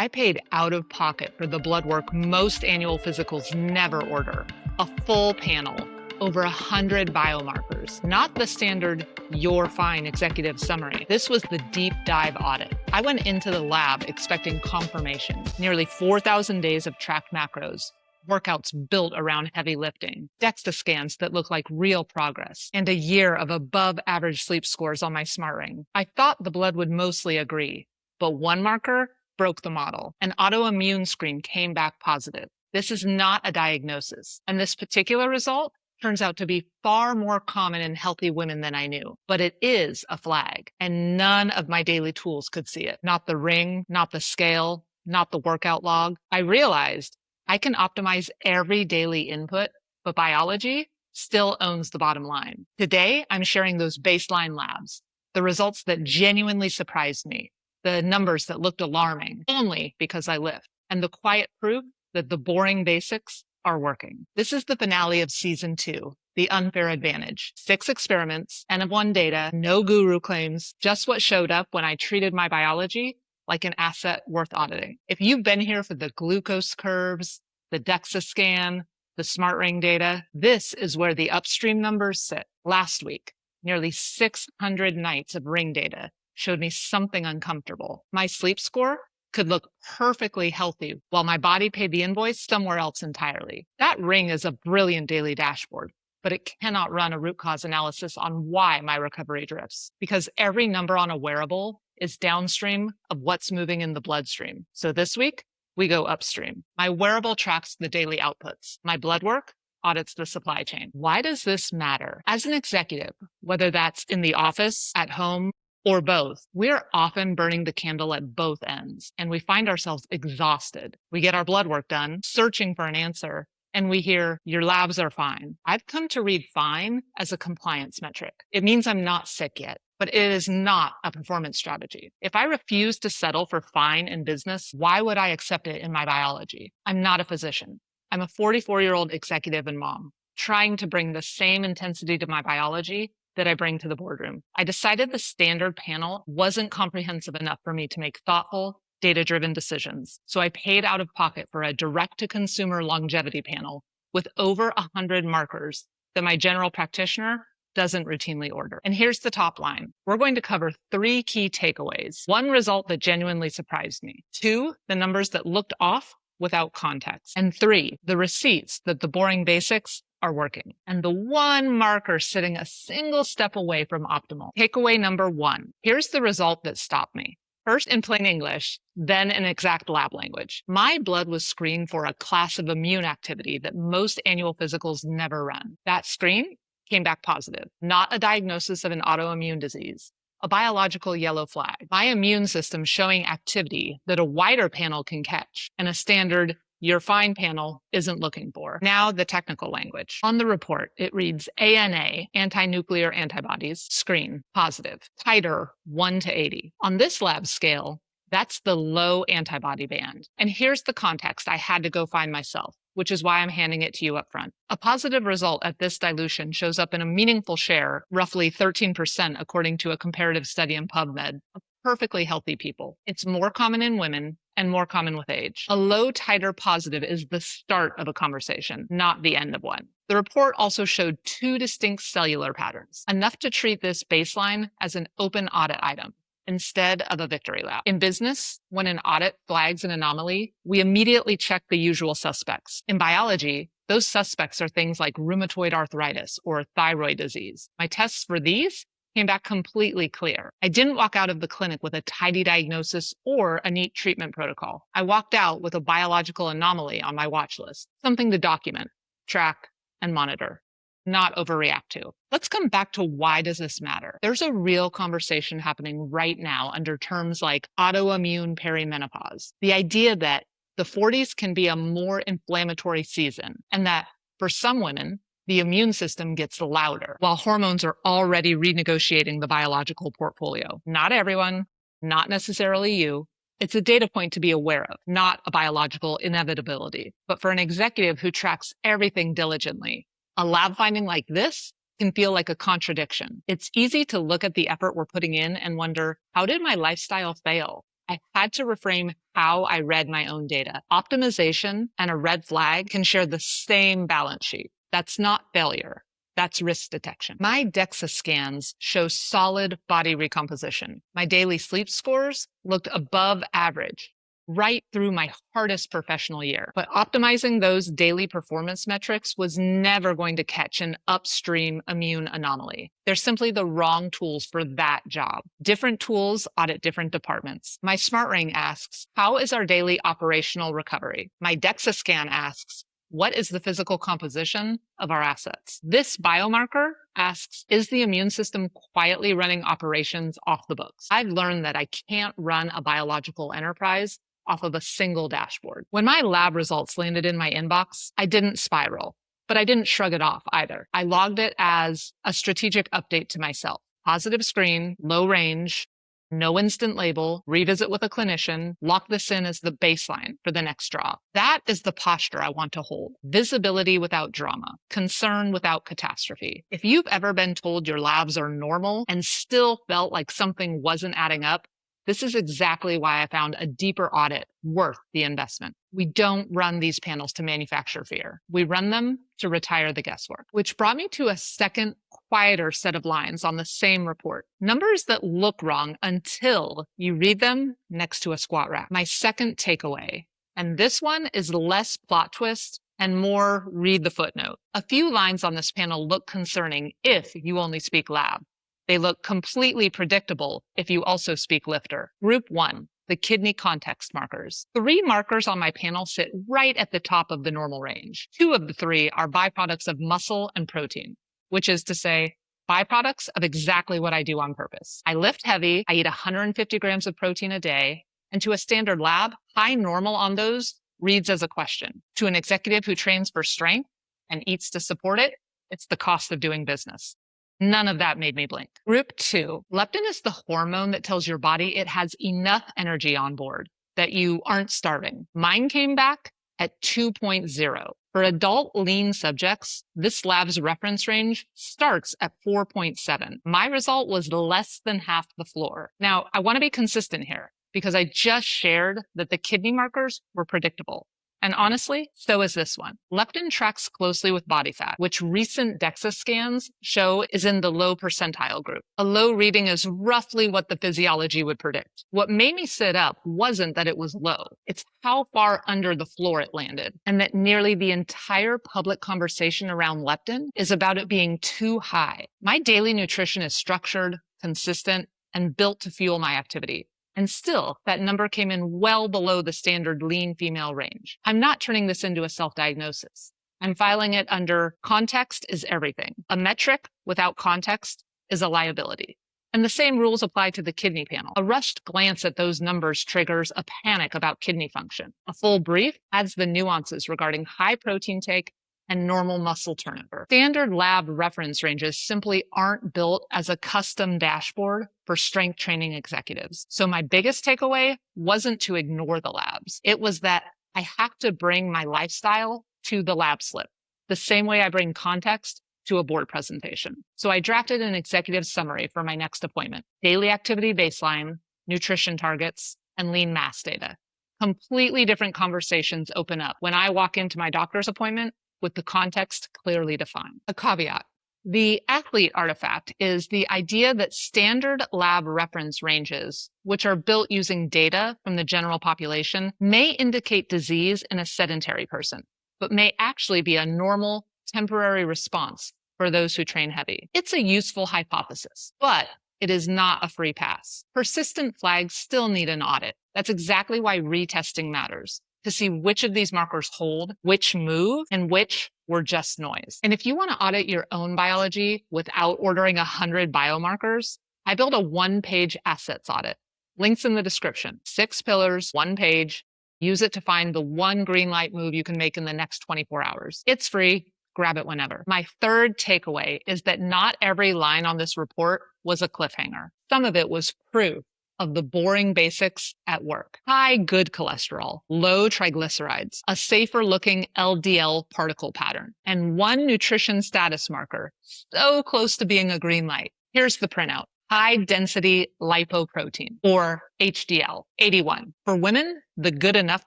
I paid out of pocket for the blood work most annual physicals never order. A full panel, over 100 biomarkers, not the standard "you're fine" executive summary. This was the deep dive audit. I went into the lab expecting confirmation. Nearly 4,000 days of tracked macros, workouts built around heavy lifting, DEXA scans that look like real progress, and a year of above average sleep scores on my smart ring. I thought the blood would mostly agree, but one marker broke the model. An autoimmune screen came back positive. This is not a diagnosis, and this particular result turns out to be far more common in healthy women than I knew. But it is a flag, and none of my daily tools could see it. Not the ring, not the scale, not the workout log. I realized I can optimize every daily input, but biology still owns the bottom line. Today, I'm sharing those baseline labs, the results that genuinely surprised me, the numbers that looked alarming only because I lift, and the quiet proof that the boring basics are working. This is the finale of season 2, The Unfair Advantage. 6 experiments, N of 1 data, no guru claims, just what showed up when I treated my biology like an asset worth auditing. If you've been here for the glucose curves, the DEXA scan, the smart ring data, this is where the upstream numbers sit. Last week, nearly 600 nights of ring data showed me something uncomfortable. My sleep score could look perfectly healthy while my body paid the invoice somewhere else entirely. That ring is a brilliant daily dashboard, but it cannot run a root cause analysis on why my recovery drifts, because every number on a wearable is downstream of what's moving in the bloodstream. So this week, we go upstream. My wearable tracks the daily outputs. My blood work audits the supply chain. Why does this matter? As an executive, whether that's in the office, at home, or both, we're often burning the candle at both ends, and we find ourselves exhausted. We get our blood work done, searching for an answer, and we hear, "Your labs are fine." I've come to read fine as a compliance metric. It means I'm not sick yet, but it is not a performance strategy. If I refuse to settle for fine in business, why would I accept it in my biology? I'm not a physician. I'm a 44-year-old executive and mom, trying to bring the same intensity to my biology that I bring to the boardroom. I decided the standard panel wasn't comprehensive enough for me to make thoughtful, data-driven decisions. So I paid out of pocket for a direct-to-consumer longevity panel with over 100 markers that my general practitioner doesn't routinely order. And here's the top line. We're going to cover 3 key takeaways. 1 result that genuinely surprised me. 2, the numbers that looked off without context. And 3, the receipts that the boring basics are working. And the one marker sitting a single step away from optimal. Takeaway number 1. Here's the result that stopped me. First in plain English, then in exact lab language. My blood was screened for a class of immune activity that most annual physicals never run. That screen came back positive, not a diagnosis of an autoimmune disease, a biological yellow flag. My immune system showing activity that a wider panel can catch, and a standard "you're fine" panel isn't looking for. Now the technical language. On the report, it reads ANA, anti-nuclear antibodies, screen, positive, titer 1 to 80. On this lab scale, that's the low antibody band. And here's the context I had to go find myself, which is why I'm handing it to you up front. A positive result at this dilution shows up in a meaningful share, roughly 13% according to a comparative study in PubMed, of perfectly healthy people. It's more common in women and more common with age. A low titer positive is the start of a conversation, not the end of one. The report also showed 2 distinct cellular patterns, enough to treat this baseline as an open audit item instead of a victory lap. In business, when an audit flags an anomaly, we immediately check the usual suspects. In biology, those suspects are things like rheumatoid arthritis or thyroid disease. My tests for these came back completely clear. I didn't walk out of the clinic with a tidy diagnosis or a neat treatment protocol. I walked out with a biological anomaly on my watch list, something to document, track, and monitor, not overreact to. Let's come back to why does this matter? There's a real conversation happening right now under terms like autoimmune perimenopause. The idea that the 40s can be a more inflammatory season, and that for some women, the immune system gets louder while hormones are already renegotiating the biological portfolio. Not everyone, not necessarily you. It's a data point to be aware of, not a biological inevitability. But for an executive who tracks everything diligently, a lab finding like this can feel like a contradiction. It's easy to look at the effort we're putting in and wonder, how did my lifestyle fail? I had to reframe how I read my own data. Optimization and a red flag can share the same balance sheet. That's not failure. That's risk detection. My DEXA scans show solid body recomposition. My daily sleep scores looked above average right through my hardest professional year. But optimizing those daily performance metrics was never going to catch an upstream immune anomaly. They're simply the wrong tools for that job. Different tools audit different departments. My smart ring asks, how is our daily operational recovery? My DEXA scan asks, what is the physical composition of our assets? This biomarker asks, is the immune system quietly running operations off the books? I've learned that I can't run a biological enterprise off of a single dashboard. When my lab results landed in my inbox, I didn't spiral, but I didn't shrug it off either. I logged it as a strategic update to myself. Positive screen, low range, no instant label, revisit with a clinician, lock this in as the baseline for the next draw. That is the posture I want to hold. Visibility without drama, concern without catastrophe. If you've ever been told your labs are normal and still felt like something wasn't adding up, this is exactly why I found a deeper audit worth the investment. We don't run these panels to manufacture fear. We run them to retire the guesswork, which brought me to a second, quieter set of lines on the same report. Numbers that look wrong until you read them next to a squat rack. My second takeaway, and this one is less plot twist and more read the footnote. A few lines on this panel look concerning if you only speak lab. They look completely predictable if you also speak lifter. Group 1, the kidney context markers. 3 markers on my panel sit right at the top of the normal range. 2 of the 3 are byproducts of muscle and protein, which is to say, byproducts of exactly what I do on purpose. I lift heavy, I eat 150 grams of protein a day, and to a standard lab, high normal on those reads as a question. To an executive who trains for strength and eats to support it, it's the cost of doing business. None of that made me blink. Group 2, leptin is the hormone that tells your body it has enough energy on board, that you aren't starving. Mine came back at 2.0. For adult lean subjects, this lab's reference range starts at 4.7. My result was less than half the floor. Now, I want to be consistent here because I just shared that the kidney markers were predictable. And honestly, so is this one. Leptin tracks closely with body fat, which recent DEXA scans show is in the low percentile group. A low reading is roughly what the physiology would predict. What made me sit up wasn't that it was low. It's how far under the floor it landed, and that nearly the entire public conversation around leptin is about it being too high. My daily nutrition is structured, consistent, and built to fuel my activity. And still, that number came in well below the standard lean female range. I'm not turning this into a self-diagnosis. I'm filing it under context is everything. A metric without context is a liability. And the same rules apply to the kidney panel. A rushed glance at those numbers triggers a panic about kidney function. A full brief adds the nuances regarding high protein take and normal muscle turnover. Standard lab reference ranges simply aren't built as a custom dashboard for strength training executives. So my biggest takeaway wasn't to ignore the labs. It was that I have to bring my lifestyle to the lab slip, the same way I bring context to a board presentation. So I drafted an executive summary for my next appointment: daily activity baseline, nutrition targets, and lean mass data. Completely different conversations open up when I walk into my doctor's appointment with the context clearly defined. A caveat. The athlete artifact is the idea that standard lab reference ranges, which are built using data from the general population, may indicate disease in a sedentary person, but may actually be a normal, temporary response for those who train heavy. It's a useful hypothesis, but it is not a free pass. Persistent flags still need an audit. That's exactly why retesting matters, to see which of these markers hold, which move, and which were just noise. And if you want to audit your own biology without ordering 100 biomarkers, I built a 1-page assets audit. Links in the description. 6 pillars, 1 page. Use it to find the one green light move you can make in the next 24 hours. It's free. Grab it whenever. My third takeaway is that not every line on this report was a cliffhanger. Some of it was proof of the boring basics at work. High good cholesterol, low triglycerides, a safer looking LDL particle pattern, and one nutrition status marker so close to being a green light. Here's the printout. high density lipoprotein, or HDL, 81. For women, the good enough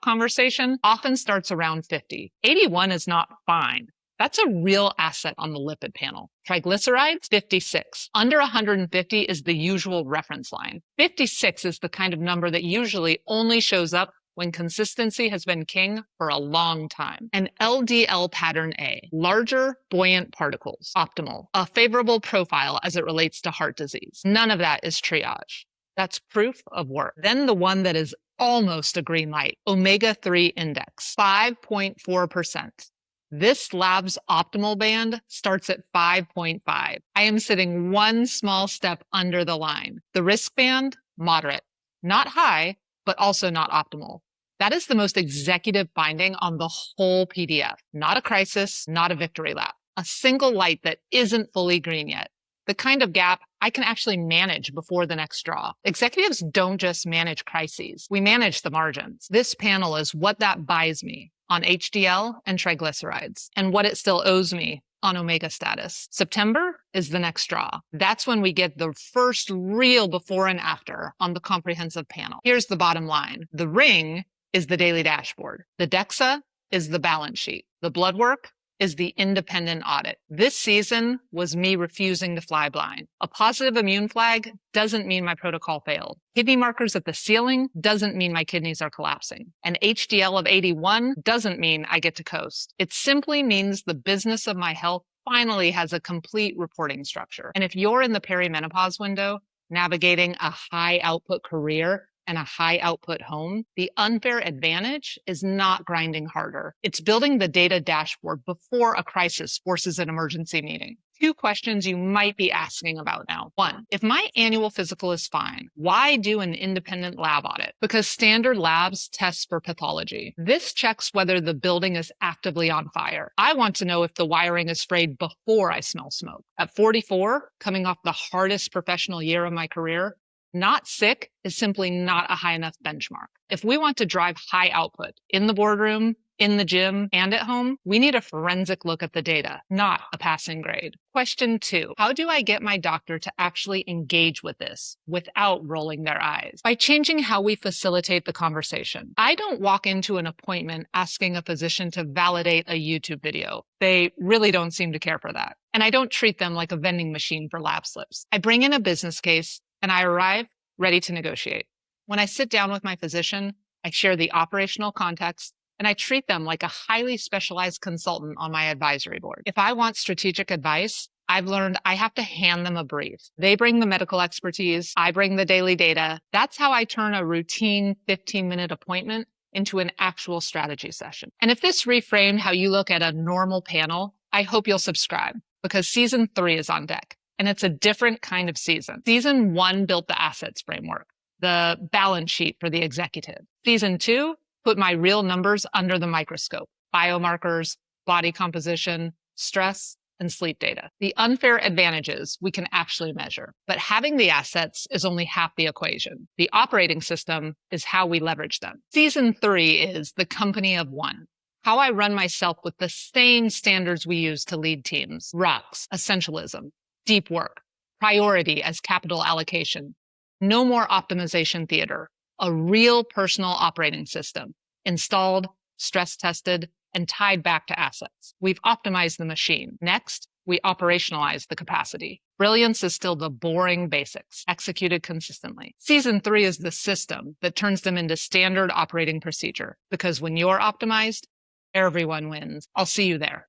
conversation often starts around 50. 81 is not fine. That's a real asset on the lipid panel. Triglycerides, 56. Under 150 is the usual reference line. 56 is the kind of number that usually only shows up when consistency has been king for a long time. And LDL pattern A, larger, buoyant particles, optimal, a favorable profile as it relates to heart disease. None of that is triage. That's proof of work. Then the one that is almost a green light, omega-3 index, 5.4%. This lab's optimal band starts at 5.5. I am sitting one small step under the line. The risk band, moderate. Not high, but also not optimal. That is the most executive finding on the whole PDF. Not a crisis, not a victory lap. A single light that isn't fully green yet. The kind of gap I can actually manage before the next draw. Executives don't just manage crises. We manage the margins. This panel is what that buys me on HDL and triglycerides, and what it still owes me on omega status. September is the next draw. That's when we get the first real before and after on the comprehensive panel. Here's the bottom line. The ring is the daily dashboard. The DEXA is the balance sheet. The blood work is the independent audit. This season was me refusing to fly blind. A positive immune flag doesn't mean my protocol failed. Kidney markers at the ceiling doesn't mean my kidneys are collapsing. An HDL of 81 doesn't mean I get to coast. It simply means the business of my health finally has a complete reporting structure. And if you're in the perimenopause window, navigating a high output career and a high output home, the unfair advantage is not grinding harder. It's building the data dashboard before a crisis forces an emergency meeting. 2 questions you might be asking about now. 1, if my annual physical is fine, why do an independent lab audit? Because standard labs test for pathology. This checks whether the building is actively on fire. I want to know if the wiring is frayed before I smell smoke. At 44, coming off the hardest professional year of my career, not sick is simply not a high enough benchmark. If we want to drive high output in the boardroom, in the gym, and at home, we need a forensic look at the data, not a passing grade. Question 2, how do I get my doctor to actually engage with this without rolling their eyes? By changing how we facilitate the conversation. I don't walk into an appointment asking a physician to validate a YouTube video. They really don't seem to care for that. And I don't treat them like a vending machine for lab slips. I bring in a business case, and I arrive ready to negotiate. When I sit down with my physician, I share the operational context, and I treat them like a highly specialized consultant on my advisory board. If I want strategic advice, I've learned I have to hand them a brief. They bring the medical expertise, I bring the daily data. That's how I turn a routine 15-minute appointment into an actual strategy session. And if this reframed how you look at a normal panel, I hope you'll subscribe, because season 3 is on deck. And it's a different kind of season. Season 1 built the assets framework, the balance sheet for the executive. Season 2 put my real numbers under the microscope, biomarkers, body composition, stress, and sleep data. The unfair advantages we can actually measure, but having the assets is only half the equation. The operating system is how we leverage them. Season 3 is the company of one. How I run myself with the same standards we use to lead teams. Rocks, essentialism, deep work, priority as capital allocation, no more optimization theater, a real personal operating system, installed, stress tested, and tied back to assets. We've optimized the machine. Next, we operationalize the capacity. Brilliance is still the boring basics, executed consistently. Season 3 is the system that turns them into standard operating procedure, because when you're optimized, everyone wins. I'll see you there.